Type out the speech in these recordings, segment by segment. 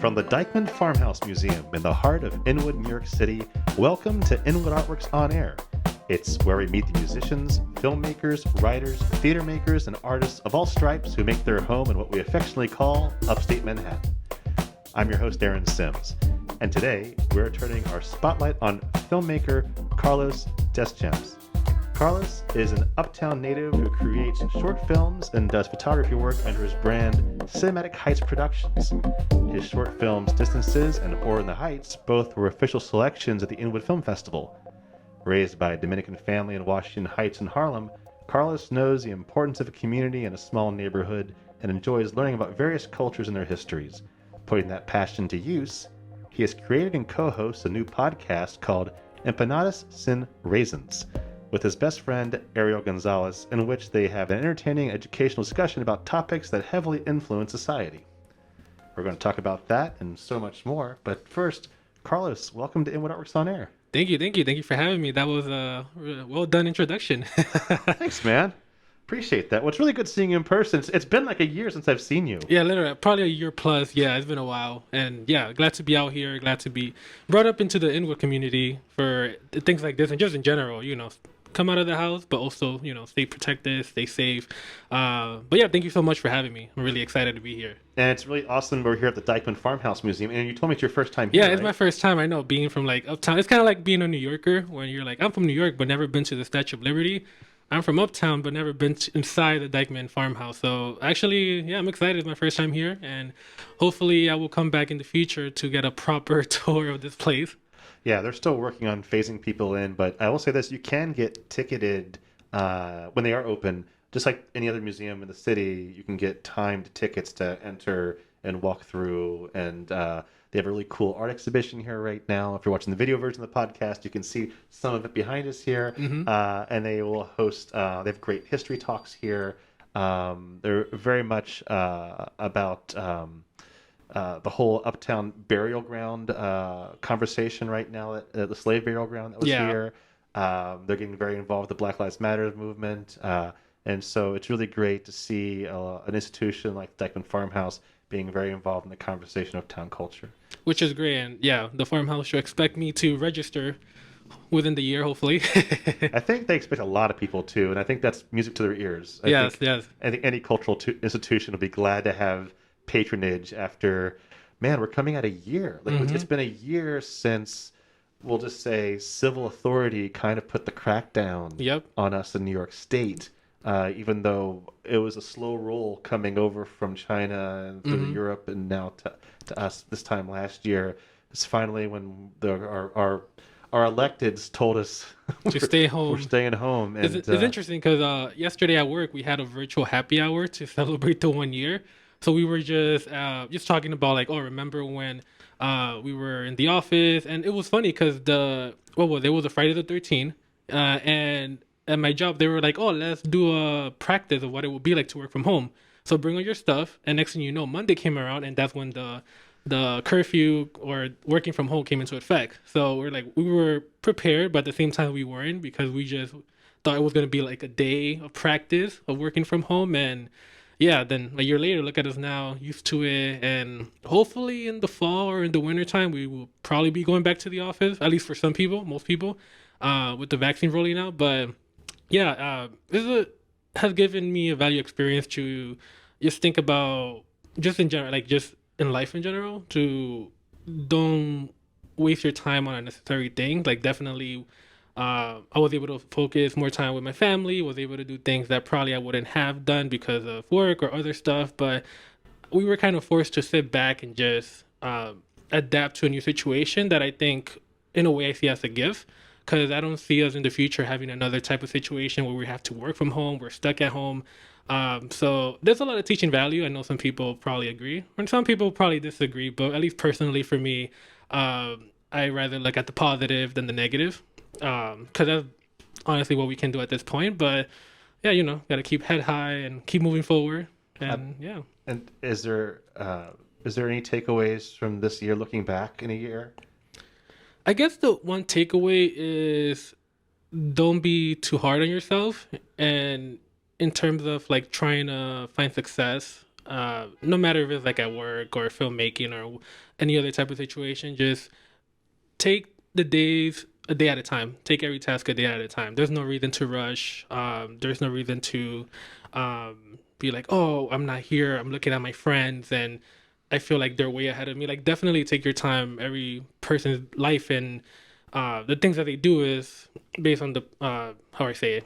From the Dyckman Farmhouse Museum in the heart of Inwood, New York City, welcome to Inwood Artworks On Air. It's where we meet the musicians, filmmakers, writers, theater makers, and artists of all stripes who make their home in what we affectionately call Upstate Manhattan. I'm your host, Aaron Sims, and today we're turning our spotlight on filmmaker Carlos Deschamps. Carlos is an uptown native who creates short films and does photography work under his brand Cinematic Heights Productions. His short films Distances and Or in the Heights both were official selections at the Inwood Film Festival. Raised by a Dominican family in Washington Heights in Harlem, Carlos knows the importance of a community in a small neighborhood and enjoys learning about various cultures and their histories. Putting that passion to use, he has created and co-hosts a new podcast called Empanadas Sin Raisins with his best friend Ariel Gonzalez, in which they have an entertaining educational discussion about topics that heavily influence society. We're going to talk about that and so much more, but first, Carlos, welcome to Inwood Artworks On Air. Thank you for having me. That was a well done introduction. Thanks, man. Appreciate that. Well, it's really good seeing you in person. It's been like a year since I've seen you. Yeah, literally, probably a year plus. Yeah, it's been a while. And yeah, glad to be out here. Glad to be brought up into the Inwood community for things like this and just in general, come out of the house, but also, stay protected, stay safe. But yeah, thank you so much for having me. I'm really excited to be here. And it's really awesome. We're here at the Dyckman Farmhouse Museum, and you told me it's your first time here, Yeah, it's right? my first time. I know, being from like uptown. It's kind of like being a New Yorker when you're like, I'm from New York, but never been to the Statue of Liberty. I'm from uptown, but never been inside the Dyckman Farmhouse. So actually, yeah, I'm excited. It's my first time here, and hopefully I will come back in the future to get a proper tour of this place. Yeah, they're still working on phasing people in, but I will say this, you can get ticketed when they are open. Just like any other museum in the city, you can get timed tickets to enter and walk through, and they have a really cool art exhibition here right now. If you're watching the video version of the podcast, you can see some of it behind us here, and they will host, they have great history talks here. They're very much about the whole uptown burial ground conversation right now, the slave burial ground that was here. They're getting very involved with the Black Lives Matter movement. And so it's really great to see an institution like Dyckman Farmhouse being very involved in the conversation of town culture. Which is great. And yeah, the farmhouse should expect me to register within the year, hopefully. I think they expect a lot of people to, and I think that's music to their ears. Yes. I think any cultural institution will be glad to have patronage after, man, we're coming out a year. It's been a year since, we'll just say, civil authority kind of put the crackdown on us in New York State. Even though it was a slow roll coming over from China and through Europe and now to us this time last year, it's finally when our electeds told us to stay home. We're staying home. And it's interesting because yesterday at work we had a virtual happy hour to celebrate the 1 year. So we were just talking about like, remember when we were in the office, and it was funny because it was a Friday the 13th, and at my job they were like, let's do a practice of what it would be like to work from home. So bring all your stuff, and next thing you know, Monday came around, and that's when the curfew or working from home came into effect. So we were prepared, but at the same time we weren't, because we just thought it was going to be like a day of practice of working from home. And yeah, then a year later, look at us now, used to it, and hopefully in the fall or in the wintertime, we will probably be going back to the office, at least for some people, most people, with the vaccine rolling out. But yeah, has given me a value experience to just think about, just in general, like just in life in general, to don't waste your time on unnecessary things. Like definitely, I was able to focus more time with my family, was able to do things that probably I wouldn't have done because of work or other stuff, but we were kind of forced to sit back and just adapt to a new situation that I think, in a way, I see as a gift, because I don't see us in the future having another type of situation where we have to work from home, we're stuck at home. So there's a lot of teaching value. I know some people probably agree, and some people probably disagree, but at least personally for me, I rather look at the positive than the negative. Because that's honestly what we can do at this point. But yeah, got to keep head high and keep moving forward. And yeah. And is there any takeaways from this year, looking back in a year? I guess the one takeaway is don't be too hard on yourself. And in terms of like trying to find success, no matter if it's like at work or filmmaking or any other type of situation. Just take the days a day at a time. Take every task a day at a time. There's no reason to rush. There's no reason to be like, oh, I'm not here. I'm looking at my friends and I feel like they're way ahead of me. Like, definitely take your time. Every person's life and the things that they do is based on the how I say it.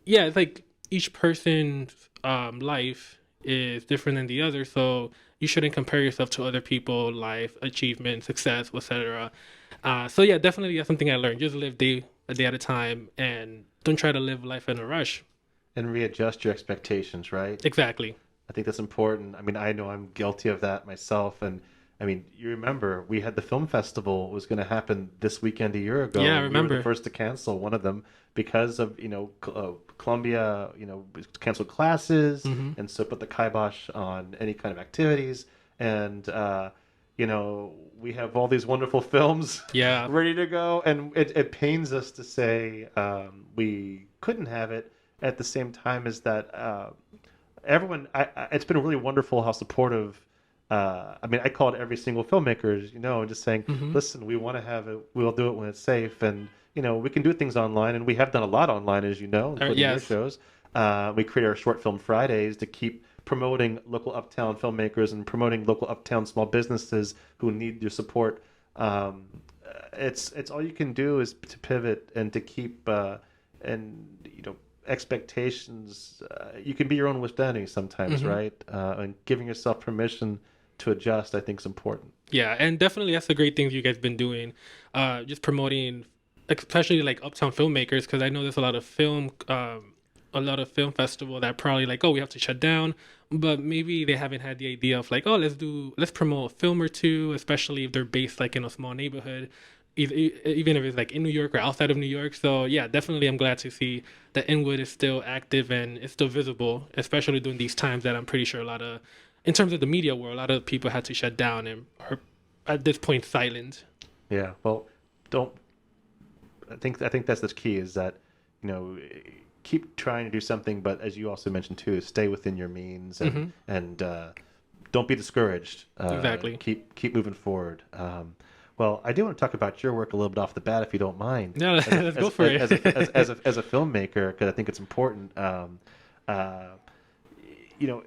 Yeah, it's like each person's life is different than the other, so you shouldn't compare yourself to other people, life, achievement, success, etc. So yeah, definitely that's something I learned. Just live a day at a time, and don't try to live life in a rush. And readjust your expectations, right? Exactly. I think that's important. I mean, I know I'm guilty of that myself. And I mean, you remember we had the film festival was going to happen this weekend a year ago. Yeah, I We were remember. the first to cancel one of them because of, Columbia, canceled classes Hmm. and so put the kibosh on any kind of activities. And, we have all these wonderful films Yeah. ready to go. And it pains us to say we couldn't have it at the same time as that. Everyone, it's been really wonderful how supportive. I mean, I called every single filmmakers, just saying, Hmm. listen, we want to have it. We'll do it when it's safe, and we can do things online, and we have done a lot online, as you know, including your Yes. shows. We create our short film Fridays to keep promoting local uptown filmmakers and promoting local uptown small businesses who need your support. It's all you can do is to pivot and to keep and expectations. You can be your own worst enemy sometimes, Hmm. right? And giving yourself permission to adjust, I think, is important. Yeah, and definitely that's the great things you guys been doing. Just promoting, especially like uptown filmmakers, because I know there's a lot of film festival that probably like, oh, we have to shut down, but maybe they haven't had the idea of like, oh, let's promote a film or two, especially if they're based like in a small neighborhood, even if it's like in New York or outside of New York. So yeah, definitely I'm glad to see that Inwood is still active and it's still visible, especially during these times that I'm pretty sure in terms of the media world, a lot of people had to shut down and are at this point silent. Yeah. Well, don't. I think that's the key is that you know keep trying to do something, but as you also mentioned too, stay within your means and Hmm. don't be discouraged. Exactly. Keep moving forward. Well, I do want to talk about your work a little bit off the bat, if you don't mind. Yeah, let's go for As it. a filmmaker, because I think it's important. Uh,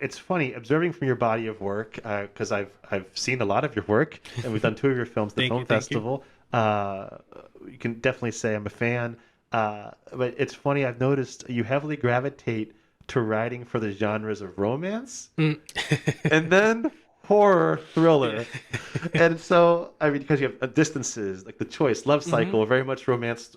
it's funny observing from your body of work because I've seen a lot of your work, and we've done two of your films at the Thank you, film thank you. festival. You can definitely say I'm a fan. But it's funny, I've noticed you heavily gravitate to writing for the genres of romance Mm. and then horror thriller. And so, I mean, because you have distances, like The Choice, Love Hmm. Cycle, very much romance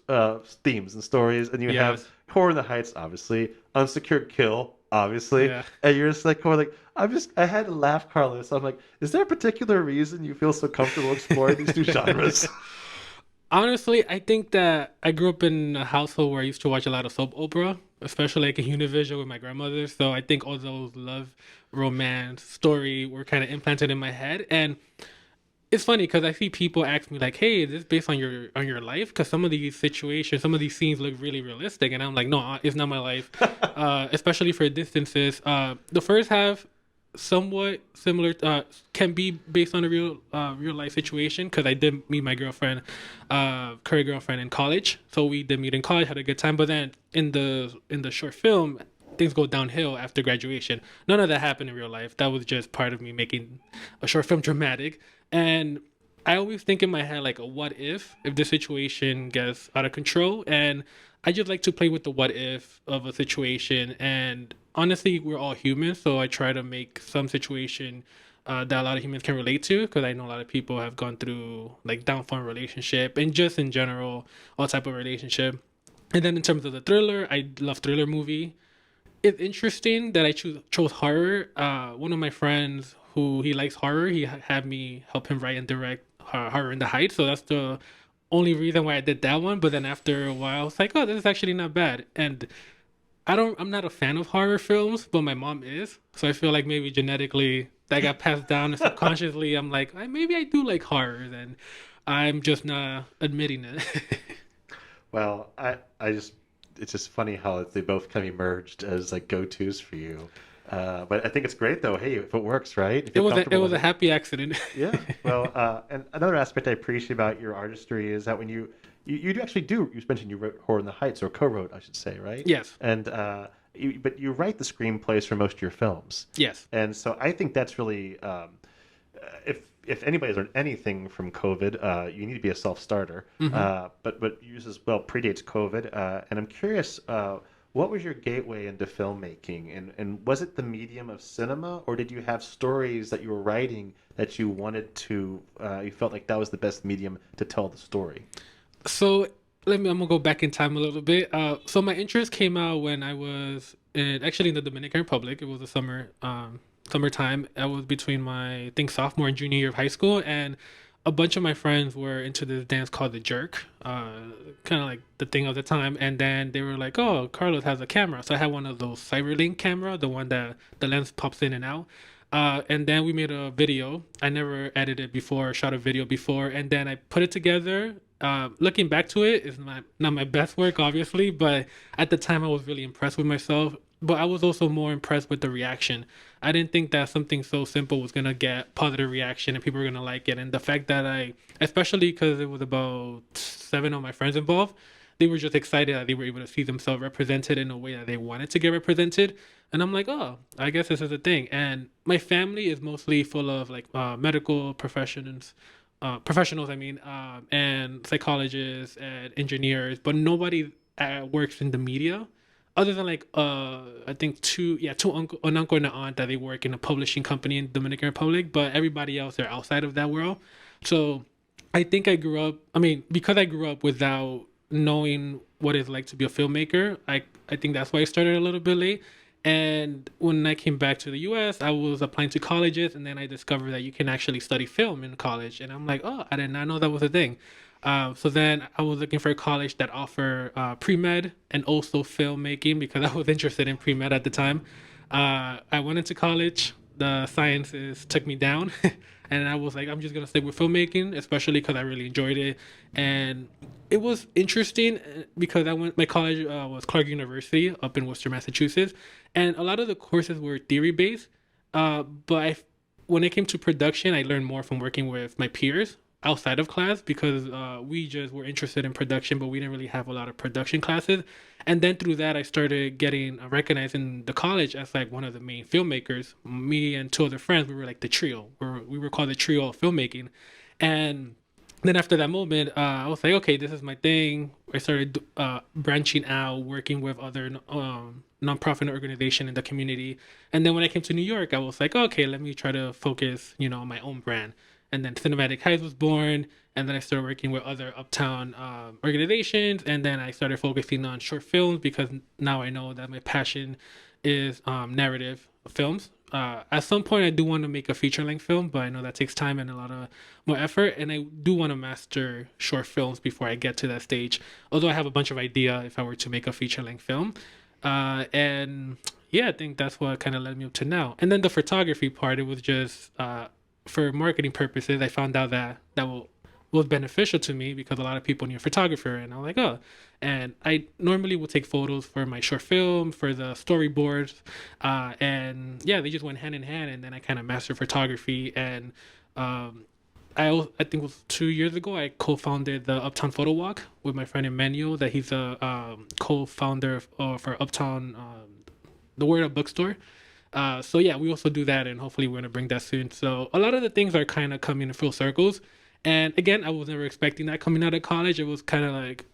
themes and stories, and you have Yes. Horror in the Heights, obviously, Unsecured Kill, obviously, Yeah. and you're just like, I had to laugh, Carlos. I'm like, is there a particular reason you feel so comfortable exploring these two genres? Honestly, I think that I grew up in a household where I used to watch a lot of soap opera, especially like a Univision with my grandmother. So I think all those love, romance, story were kind of implanted in my head. And it's funny because I see people ask me like, "Hey, is this based on your life?" Because some of these situations, some of these scenes look really realistic, and I'm like, "No, it's not my life." Especially for distances. The first half, somewhat similar, can be based on a real life situation because I did meet my girlfriend, current girlfriend in college. So we did meet in college, had a good time. But then in the short film, things go downhill after graduation. None of that happened in real life. That was just part of me making a short film dramatic. And I always think in my head like a what if the situation gets out of control, and I just like to play with the what if of a situation. And honestly, we're all humans, so I try to make some situation that a lot of humans can relate to because I know a lot of people have gone through like downfall in relationship and just in general all type of relationship. And then in terms of the thriller, I love thriller movie. It's interesting that I chose horror. One of my friends who he likes horror, he had me help him write and direct Horror in the Heights. So that's the only reason why I did that one. But then after a while, I was like, oh, this is actually not bad. And I'm not a fan of horror films, but my mom is. So I feel like maybe genetically that got passed down, and subconsciously I'm like, maybe I do like horror, and I'm just not admitting it. Well, I just it's just funny how they both kind of emerged as like go-tos for you. But I think it's great though. Hey, if it works, right? If It you're was comfortable a with it. happy accident. Yeah. Well, and another aspect I appreciate about your artistry is that when you do actually do, you mentioned you wrote Horror in the Heights, or co-wrote, I should say, right? Yes. And but you write the screenplays for most of your films. Yes. And so I think that's really, if anybody's learned anything from COVID, you need to be a self-starter. Hmm. But yours as well predates COVID. And I'm curious, what was your gateway into filmmaking? And was it the medium of cinema, or did you have stories that you were writing that you wanted to, you felt like that was the best medium to tell the story? So I'm gonna go back in time a little bit. So my interest came out when I was actually in the Dominican Republic. It was a summertime. I was between my, I think, sophomore and junior year of high school, and a bunch of my friends were into this dance called the jerk, kind of like the thing of the time. And then they were like, "Oh, Carlos has a camera." So I had one of those Cyberlink camera, the one that the lens pops in and out. And then we made a video. I never edited before, shot a video before, and then I put it together. Looking back to it, it's not my best work, obviously, but at the time I was really impressed with myself. But I was also more impressed with the reaction. I didn't think that something so simple was gonna get positive reaction and people were gonna like it. And the fact that especially because it was about 7 of my friends involved, they were just excited that they were able to see themselves represented in a way that they wanted to get represented. And I'm like, oh, I guess this is a thing. And my family is mostly full of like medical professionals, I mean, and psychologists and engineers, but nobody works in the media other than like I think an uncle and an aunt that they work in a publishing company in Dominican Republic, but everybody else are outside of that world. So I think I grew up, I mean, because I grew up without knowing what it's like to be a filmmaker, I think that's why I started a little bit late. And when I came back to the US, I was applying to colleges, and then I discovered that you can actually study film in college. And I'm like, oh, I did not know that was a thing. So then I was looking for a college that offer pre-med and also filmmaking because I was interested in pre-med at the time. I went into college. The sciences took me down. And I was like, I'm just going to stick with filmmaking, especially because I really enjoyed it. And it was interesting because my college was Clark University up in Worcester, Massachusetts. And a lot of the courses were theory based. When it came to production, I learned more from working with my peers outside of class because we just were interested in production, but we didn't really have a lot of production classes. And then through that, I started getting recognized in the college as like one of the main filmmakers. Me and 2 other friends, we were like the trio. We were called the trio of filmmaking. And then after that moment, I was like, okay, this is my thing. I started branching out, working with other nonprofit organization in the community. And then when I came to New York, I was like, okay, let me try to focus, on my own brand. And then Cinematic Heights was born, and then I started working with other uptown organizations, and then I started focusing on short films because now I know that my passion is narrative films. At some point, I do want to make a feature-length film, but I know that takes time and a lot of more effort, and I do want to master short films before I get to that stage. Although I have a bunch of idea if I were to make a feature-length film, and yeah, I think that's what kind of led me up to now. And then the photography part, it was just for marketing purposes. I found out that was beneficial to me because a lot of people need a photographer, and I'm like, oh. And I normally would take photos for my short film, for the storyboards, and yeah, they just went hand in hand. And then I kind of mastered photography, and I think it was 2 years ago I co-founded the Uptown Photo Walk with my friend Emmanuel. That he's a co-founder for Uptown, the Word Up Bookstore. So yeah, we also do that, and hopefully we're gonna bring that soon. So a lot of the things are kind of coming in full circles. And again, I was never expecting that coming out of college. It was kind of like,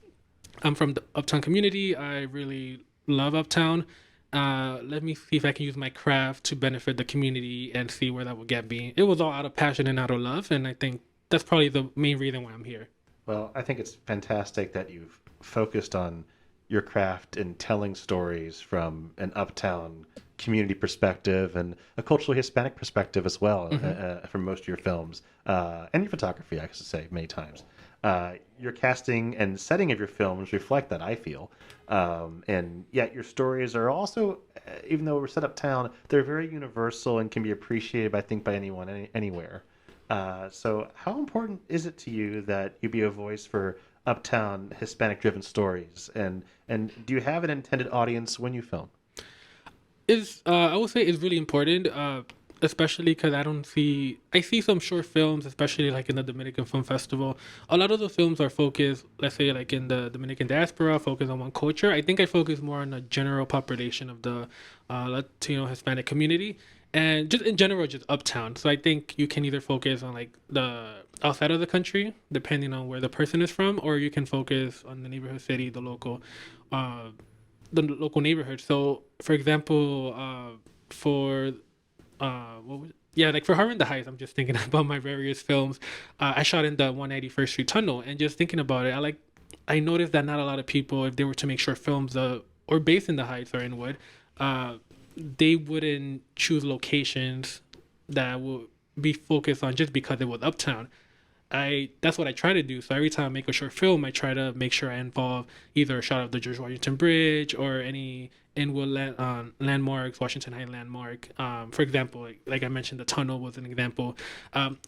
I'm from the Uptown community. I really love Uptown. Let me see if I can use my craft to benefit the community and see where that will get me. It was all out of passion and out of love, and I think that's probably the main reason why I'm here. Well, I think it's fantastic that you've focused on your craft in telling stories from an uptown community perspective and a culturally Hispanic perspective as well, from most of your films and your photography, I should say, many times. Your casting and setting of your films reflect that, I feel. And yet your stories are also, even though we're set uptown, they're very universal and can be appreciated, I think, by anyone, anywhere. So how important is it to you that you be a voice for uptown Hispanic driven stories? And do you have an intended audience when you film? is I would say is really important, especially because I see some short films, especially like in the Dominican Film Festival. A lot of the films are focused, let's say like in the Dominican diaspora, focused on one culture. I think I focus more on the general population of the Latino Hispanic community, and just in general, just uptown. So I think you can either focus on like the outside of the country, depending on where the person is from, or you can focus on the neighborhood city, uh, the local neighborhood. So, for example, for what was yeah, like for Harvard the Heights, I'm just thinking about my various films. I shot in the 181st Street Tunnel, and just thinking about it, I noticed that not a lot of people, if they were to make short films or based in the Heights or Inwood, uh, they wouldn't choose locations that would be focused on just because it was uptown. I That's what I try to do. So every time I make a short film, I try to make sure I involve either a shot of the George Washington Bridge or any landmarks, Washington Heights landmark. For example, like I mentioned, the tunnel was an example.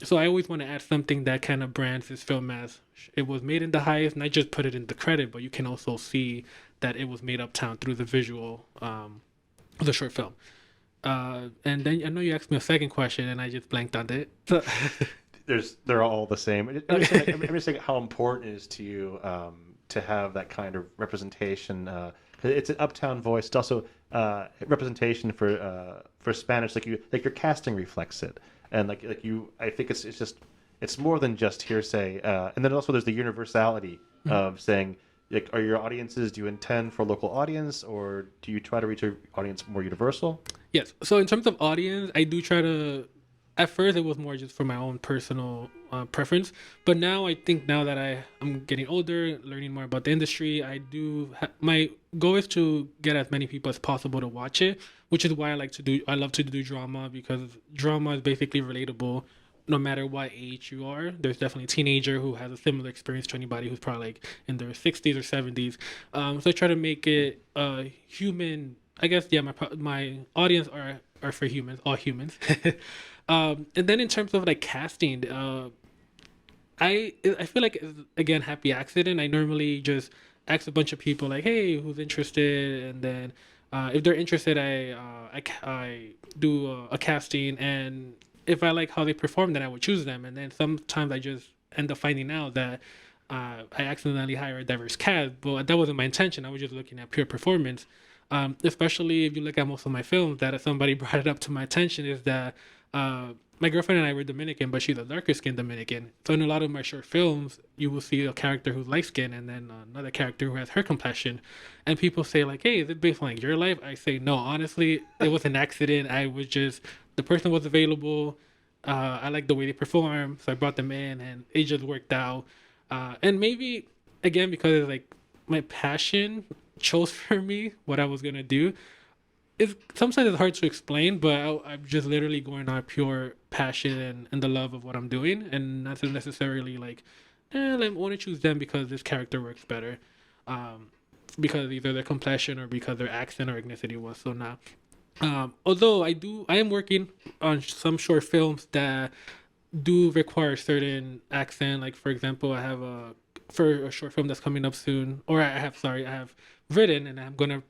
So I always want to add something that kind of brands this film as it was made in the Heights, not just put it in the credit, but you can also see that it was made uptown through the visual of the short film. And then I know you asked me a second question, and I just blanked on it. So, They're all the same. I'm just saying how important it is to you to have that kind of representation. 'Cause it's an uptown voice. It's also representation for Spanish. Like your casting reflects it, and like you. I think it's just it's more than just hearsay. And then also there's the universality of saying, like, are your audiences? Do you intend for a local audience, or do you try to reach an audience more universal? yes. So in terms of audience, I do try to. At first, it was more just for my own personal preference, but now I think now that I'm getting older, learning more about the industry, my goal is to get as many people as possible to watch it, which is why I love to do drama, because drama is basically relatable no matter what age you are. There's definitely a teenager who has a similar experience to anybody who's probably like in their 60s or 70s. So I try to make it human. I guess yeah. My audience are for humans, all humans. And then in terms of like casting, I feel like it's, again, happy accident. I normally just ask a bunch of people like, hey, who's interested, and then if they're interested, I do a casting, and if I like how they perform, then I would choose them. And then sometimes I just end up finding out that I accidentally hired a diverse cast, but that wasn't my intention. I was just looking at pure performance. Especially if you look at most of my films, that if somebody brought it up to my attention, is that my girlfriend and I were Dominican, but she's a darker skinned Dominican. So in a lot of my short films, you will see a character who's light skinned and then another character who has her complexion. And people say like, hey, is it based on like your life? I say, no, honestly, it was an accident. The person was available. I like the way they perform. So I brought them in and it just worked out. And maybe, again, because it's like my passion chose for me what I was going to do. Sometimes it's hard to explain, but I'm just literally going on pure passion and the love of what I'm doing, and not to necessarily like, I want to choose them because this character works better, because either their complexion or because their accent or ethnicity was so now. Although I am working on some short films that do require certain accent. Like for example, for a short film that's coming up soon, or I have written, and I'm gonna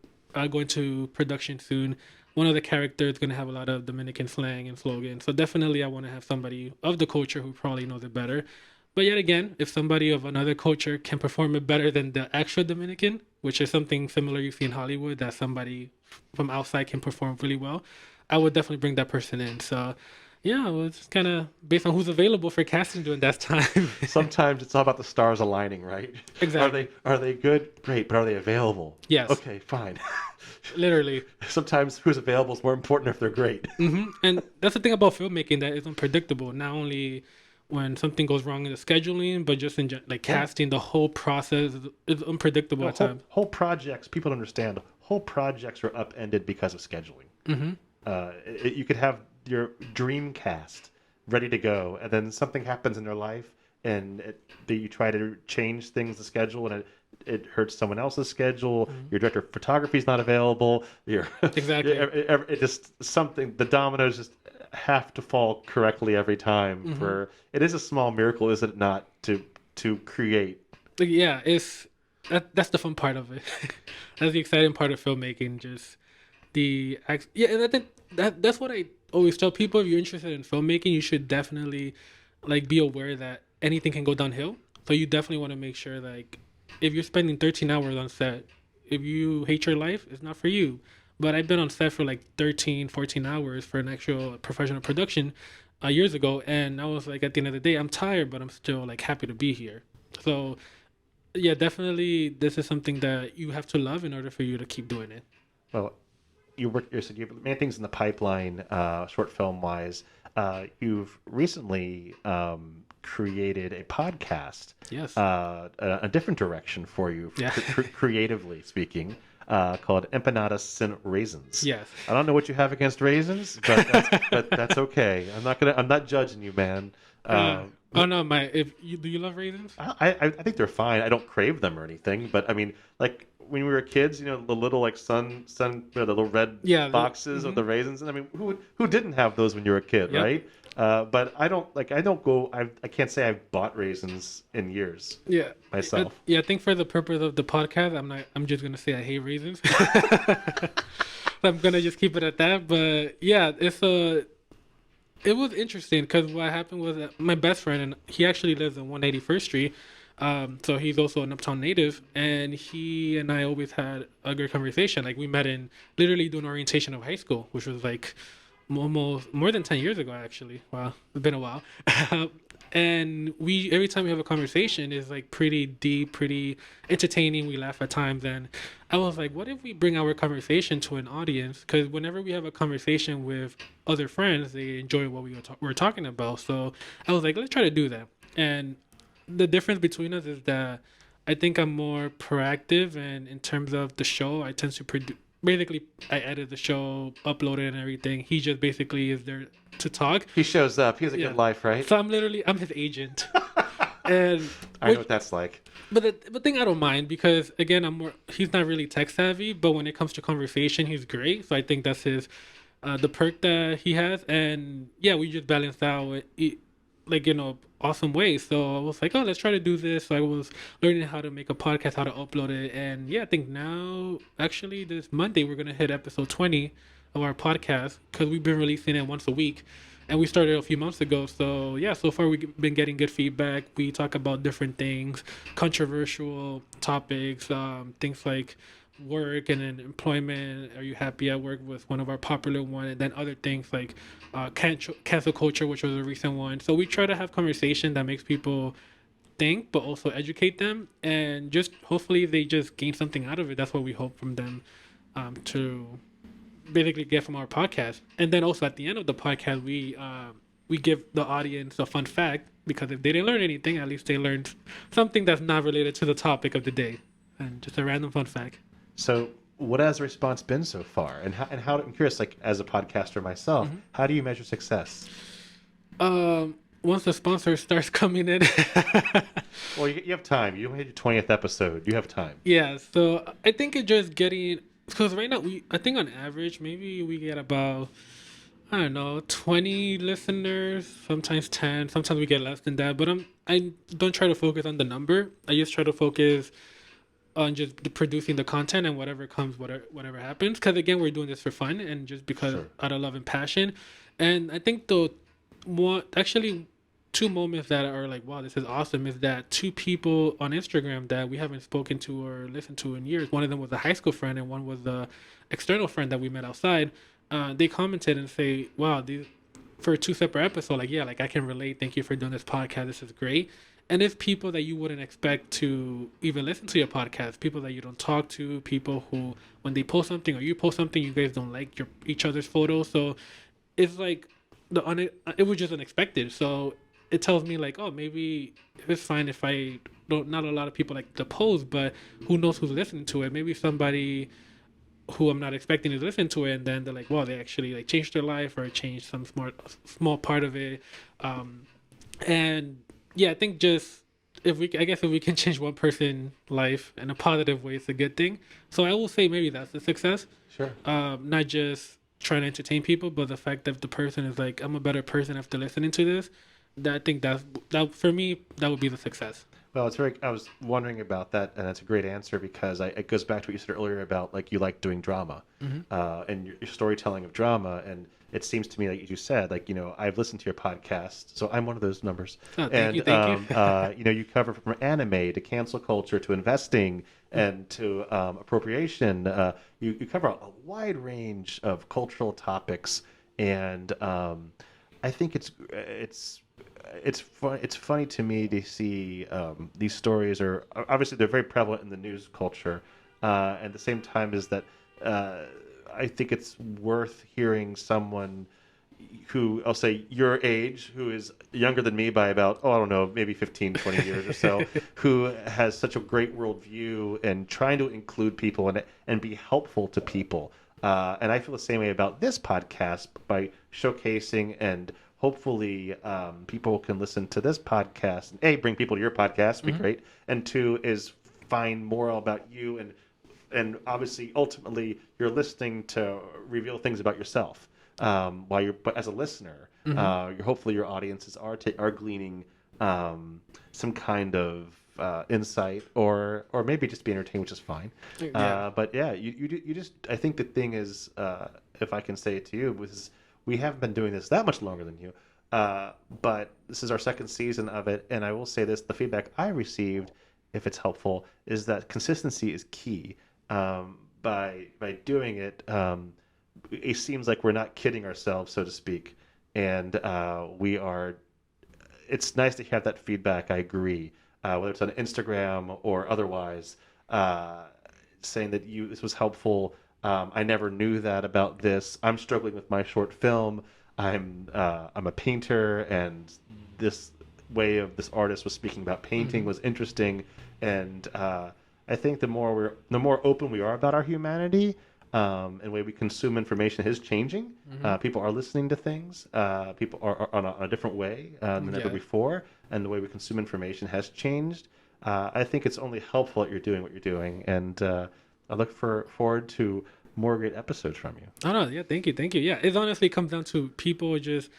go into production soon. One of the characters is gonna have a lot of Dominican slang and slogan. So definitely, I want to have somebody of the culture who probably knows it better. But yet again, if somebody of another culture can perform it better than the actual Dominican, which is something similar you see in Hollywood, that somebody from outside can perform really well, I would definitely bring that person in. So yeah, well, it's kind of based on who's available for casting during that time. Sometimes it's all about the stars aligning, right? Exactly. Are they good? Great, but are they available? Yes. Okay, fine. Literally. Sometimes who's available is more important if they're great. And that's the thing about filmmaking, that is unpredictable. Not only when something goes wrong in the scheduling, but just in like casting, the whole process is unpredictable at times. Whole projects, people don't understand. Whole projects are upended because of scheduling. You could have your dream cast ready to go, and then something happens in their life, and you try to change things, the schedule, and it hurts someone else's schedule. Your director of photography is not available. Exactly. It just something. The dominoes just have to fall correctly every time. It is a small miracle, is it not, to create? Like, yeah, that's the fun part of it. That's the exciting part of filmmaking. Just Yeah, and I think that's what I always tell people. If you're interested in filmmaking, you should definitely like be aware that anything can go downhill. So you definitely want to make sure like if you're spending 13 hours on set, if you hate your life, it's not for you. But I've been on set for like 13, 14 hours for an actual professional production years ago, and I was like, at the end of the day, I'm tired, but I'm still like happy to be here. So yeah, definitely, this is something that you have to love in order for you to keep doing it. Well, you said you have many things in the pipeline, short film wise. You've recently created a podcast, Yes. a different direction for you, Yeah. creatively speaking, called Empanadas Sin Raisins. Yes. I don't know what you have against raisins, but that's okay. I'm not judging you, man. Oh no, do you love raisins? I think they're fine. I don't crave them or anything, but I mean, like when we were kids, the little like the little red boxes of the raisins. And I mean, who didn't have those when you were a kid, Yep. right? But I can't say I've bought raisins in years. Yeah. Myself. I think for the purpose of the podcast, I'm just gonna say I hate raisins. So I'm gonna just keep it at that. But yeah, it was interesting because what happened was that my best friend, and he actually lives on 181st Street, so he's also an Uptown native, and he and I always had a good conversation. Like we met in literally doing orientation of high school, which was like almost more than 10 years ago actually. Wow, it's been a while. And we every time we have a conversation is like pretty deep, pretty entertaining. We laugh at times, and I was like, what if we bring our conversation to an audience? Because whenever we have a conversation with other friends, they enjoy what we're talking about. So I was like, let's try to do that. And the difference between us is that I think I'm more proactive, and in terms of the show, I tend to produce. Basically, I edit the show, upload it, and everything. He just basically is there to talk. He shows up. He has a good life, right? So I'm his agent, and I know what that's like. But the thing I don't mind because again he's not really tech savvy, but when it comes to conversation, he's great. So I think that's his the perk that he has, and yeah, we just balance out like awesome ways. So I was like, oh, let's try to do this. So I was learning how to make a podcast, how to upload it, and yeah, I think now actually this Monday we're gonna hit episode 20 of our podcast because we've been releasing it once a week, and we started a few months ago. So yeah, so far we've been getting good feedback. We talk about different things, controversial topics, things like work and then employment. Are you happy at work was one of our popular one, and then other things like cancel culture, which was a recent one. So we try to have conversation that makes people think, but also educate them, and just hopefully they just gain something out of it. That's what we hope from them to basically get from our podcast. And then also at the end of the podcast, we give the audience a fun fact, because if they didn't learn anything, at least they learned something that's not related to the topic of the day, and just a random fun fact. So what has the response been so far? And how I'm curious, like as a podcaster myself, how do you measure success? Once the sponsor starts coming in. Well, you have time. You only had your 20th episode. You have time. Yeah, so I think it's just getting, because right now I think on average maybe we get about, I don't know, 20 listeners, sometimes 10, sometimes we get less than that. But I don't try to focus on the number. I just try to focus on just producing the content, and whatever comes, whatever happens. Because again, we're doing this for fun and just because out of love and passion. And I think two moments that are like, wow, this is awesome, is that two people on Instagram that we haven't spoken to or listened to in years. One of them was a high school friend, and one was the external friend that we met outside. They commented and say, wow, for two separate episodes, like, yeah, like I can relate. Thank you for doing this podcast. This is great. And it's people that you wouldn't expect to even listen to your podcast, people that you don't talk to, people who, when they post something or you post something, you guys don't like each other's photos. So it's like it was just unexpected. So it tells me like, oh, maybe it's fine if I don't. Not a lot of people like the post, but who knows who's listening to it? Maybe somebody who I'm not expecting to listen to it, and then they're like, wow, they actually like changed their life or changed some small part of it, and yeah, I think just if we can change one person's life in a positive way, it's a good thing. So I will say maybe that's a success. Sure. Not just trying to entertain people, but the fact that the person is like, I'm a better person after listening to this. That I think that for me that would be the success. Well, it's very. I was wondering about that, and that's a great answer because it goes back to what you said earlier about like you like doing drama, Hmm. and your storytelling of drama. And it seems to me, like you said, like I've listened to your podcast, so I'm one of those numbers. Oh, thank you, And thank you. you cover from anime to cancel culture to investing and to appropriation. You cover a wide range of cultural topics, and I think it's fun. It's funny to me to see these stories are obviously they're very prevalent in the news culture. At the same time, is that I think it's worth hearing someone who I'll say your age, who is younger than me by about, I don't know, maybe 15, 20 years or so, who has such a great worldview and trying to include people and be helpful to people. And I feel the same way about this podcast by showcasing and hopefully people can listen to this podcast and bring people to your podcast would be great. And two is find more about you and obviously ultimately you're listening to reveal things about yourself but as a listener hopefully your audiences are gleaning some kind of insight or maybe just be entertained, which is fine. Yeah. But yeah, you just I think the thing is if I can say it to you is we haven't been doing this that much longer than you, but this is our second season of it, and I will say this: the feedback I received, if it's helpful, is that consistency is key. By doing it, it seems like we're not kidding ourselves, so to speak, and we are. It's nice to have that feedback. I agree, whether it's on Instagram or otherwise, saying that this was helpful. I never knew that about this. I'm struggling with my short film. I'm a painter, and this way of this artist was speaking about painting was interesting, and I think the more open we are about our humanity, and the way we consume information is changing. People are listening to things. People are on a different way than ever before, and the way we consume information has changed. I think it's only helpful that you're doing what you're doing, and I look forward to more great episodes from you. Oh no, yeah, thank you. Yeah, it honestly comes down to people just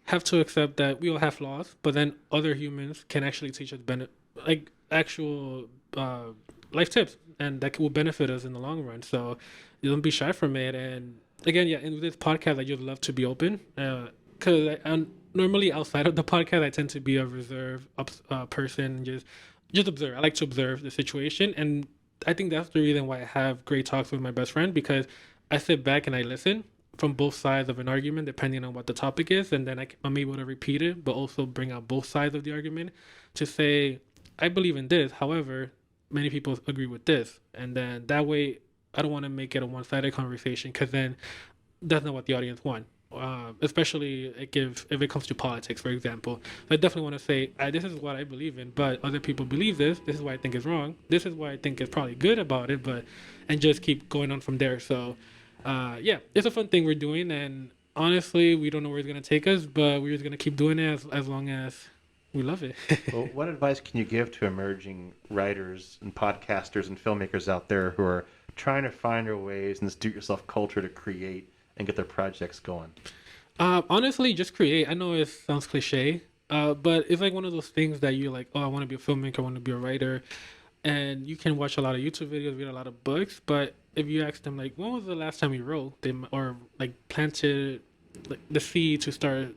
have to accept that we all have flaws, but then other humans can actually teach us like actual life tips, and that will benefit us in the long run. So you don't be shy from it. And again, yeah, in this podcast, I just love to be open, because I normally outside of the podcast, I tend to be a reserved person, just observe. I like to observe the situation, and I think that's the reason why I have great talks with my best friend, because I sit back and I listen from both sides of an argument, depending on what the topic is, and then I'm able to repeat it, but also bring out both sides of the argument to say, I believe in this. However, many people agree with this, and then that way, I don't want to make it a one-sided conversation, because then that's not what the audience want. Especially if it comes to politics, for example. So I definitely want to say, this is what I believe in, but other people believe this. This is why I think is wrong. This is why I think is probably good about it, and just keep going on from there. So, yeah, it's a fun thing we're doing, and honestly, we don't know where it's gonna take us, but we're just gonna keep doing it as long as we love it. Well, what advice can you give to emerging writers and podcasters and filmmakers out there who are trying to find their ways in this do-it-yourself culture to create and get their projects going? Honestly, just create. I know it sounds cliche, but it's like one of those things that you're like, oh, I want to be a filmmaker, I want to be a writer, and you can watch a lot of YouTube videos, read a lot of books, but if you ask them like, when was the last time you wrote, or like planted like the seed to start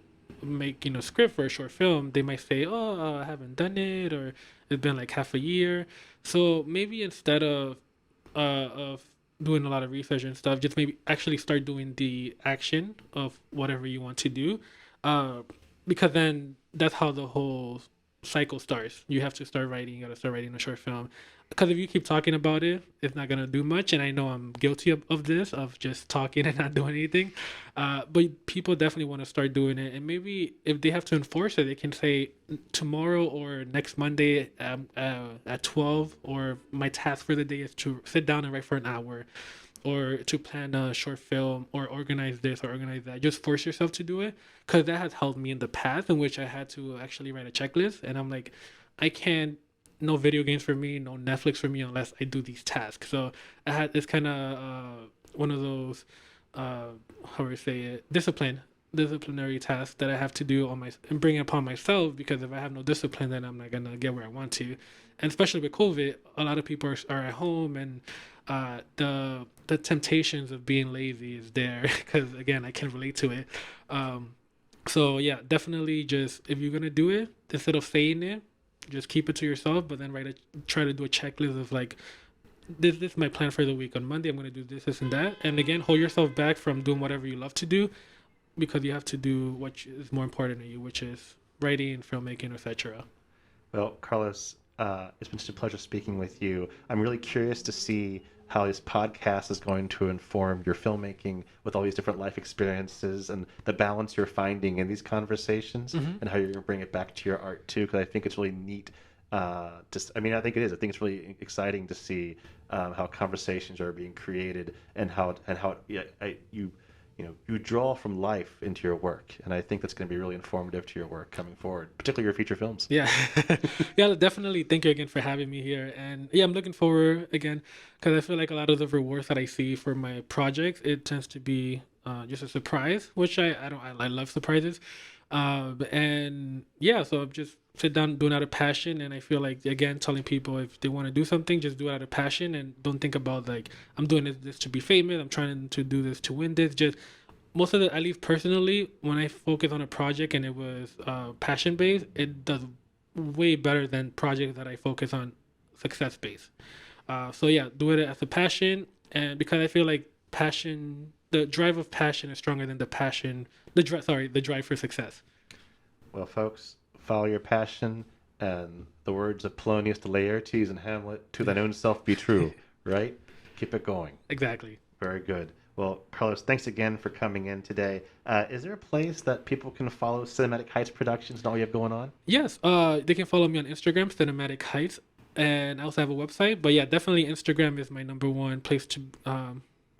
making a script for a short film, they might say, oh, I haven't done it, or it's been like half a year. So maybe instead of doing a lot of research and stuff, just maybe actually start doing the action of whatever you want to do, because then that's how the whole cycle starts. You have to start writing. You got to start writing a short film, because if you keep talking about it, it's not gonna do much. And I know I'm guilty of this, of just talking and not doing anything. But people definitely want to start doing it, and maybe if they have to enforce it, they can say tomorrow or next Monday at 12, or my task for the day is to sit down and write for an hour, or to plan a short film, or organize this or organize that. Just force yourself to do it, because that has helped me in the past, in which I had to actually write a checklist, and I'm like, I can't. No video games for me, no Netflix for me unless I do these tasks. So I had this kind of one of those how do I say it, discipline disciplinary task that I have to do on my and bring it upon myself, because if I have no discipline, then I'm not gonna get where I want to. And especially with COVID, a lot of people are at home, and the temptations of being lazy is there because again, I can relate to it. So yeah, definitely, just if you're gonna do it, instead of saying it, just keep it to yourself, but then try to do a checklist of like, this is my plan for the week. On Monday, I'm going to do this, and that. And again, hold yourself back from doing whatever you love to do, because you have to do what is more important to you, which is writing, filmmaking, etc. Well, Carlos, it's been such a pleasure speaking with you. I'm really curious to see how this podcast is going to inform your filmmaking with all these different life experiences and the balance you're finding in these conversations, and how you're going to bring it back to your art too, because I think it's really neat. I think it is. I think it's really exciting to see how conversations are being created, and how you draw from life into your work, and I think that's going to be really informative to your work coming forward, particularly your feature films. Yeah, yeah, definitely. Thank you again for having me here, and yeah, I'm looking forward again, because I feel like a lot of the rewards that I see for my projects, it tends to be just a surprise, which I love surprises, and yeah, so I'm just sit down doing out of passion, and I feel like, again, telling people if they want to do something, just do it out of passion, and don't think about like, I'm doing this to be famous, I'm trying to do this to win this. Just most of the, at least personally, when I focus on a project and it was passion based, it does way better than projects that I focus on success based. So yeah, do it as a passion, and because I feel like passion, the drive of passion is stronger than the drive for success. Well, folks, follow your passion, and the words of Polonius to Laertes and Hamlet, to thine own self be true, right? Keep it going. Exactly. Very good. Well, Carlos, thanks again for coming in today. Is there a place that people can follow Cinematic Heights Productions and all you have going on? Yes, they can follow me on Instagram, Cinematic Heights, and I also have a website. But yeah, definitely Instagram is my number one place to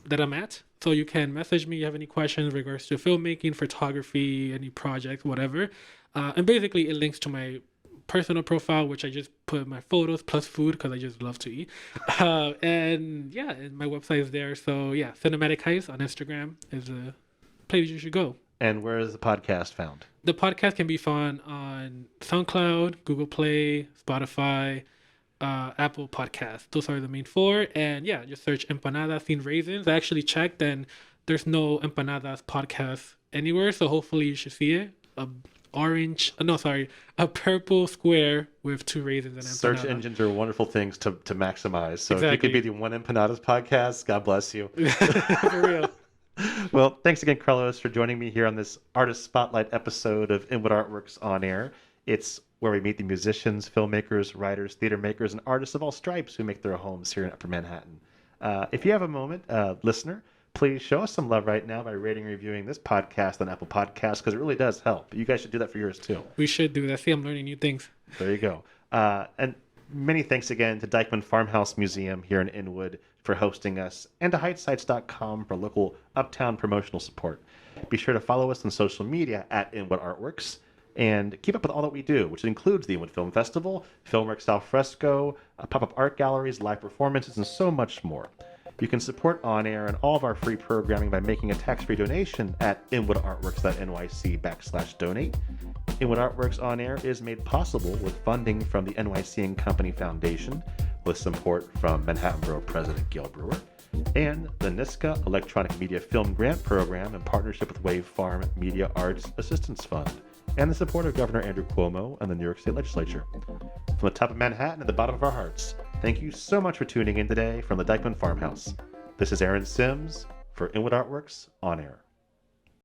that I'm at. So you can message me if you have any questions in regards to filmmaking, photography, any projects, whatever. And basically, it links to my personal profile, which I just put my photos plus food because I just love to eat. And yeah, and my website is there. So yeah, Cinematic Heights on Instagram is a place you should go. And where is the podcast found? The podcast can be found on SoundCloud, Google Play, Spotify, Apple Podcasts. Those are the main four. And yeah, just search Empanadas Sin Raisins. I actually checked, and there's no Empanadas podcast anywhere. So hopefully you should see it. A purple square with 2 raisins and empanada. Search engines are wonderful things to maximize. So Exactly. If you could be the one Empanadas podcast, God bless you. For real. Well, thanks again, Carlos, for joining me here on this Artist Spotlight episode of Inwood Artworks On Air. It's where we meet the musicians, filmmakers, writers, theater makers, and artists of all stripes who make their homes here in Upper Manhattan. If you have a moment, listener, please show us some love right now by rating and reviewing this podcast on Apple Podcasts, because it really does help. You guys should do that for yours too. We should do that. See, I'm learning new things. There you go. And many thanks again to Dyckman Farmhouse Museum here in Inwood for hosting us, and to HeightSites.com for local uptown promotional support. Be sure to follow us on social media at Inwood Artworks, and keep up with all that we do, which includes the Inwood Film Festival, Filmworks Al Fresco, pop-up art galleries, live performances, and so much more. You can support On Air and all of our free programming by making a tax-free donation at inwoodartworks.nyc/donate. Inwood Artworks On Air is made possible with funding from the NYC Company Foundation, with support from Manhattan Borough President Gale Brewer, and the NYSCA Electronic Media Film Grant Program in partnership with Wave Farm Media Arts Assistance Fund, and the support of Governor Andrew Cuomo and the New York State Legislature. From the top of Manhattan at the bottom of our hearts, thank you so much for tuning in today from the Dyckman Farmhouse. This is Aaron Sims for Inwood Artworks On Air.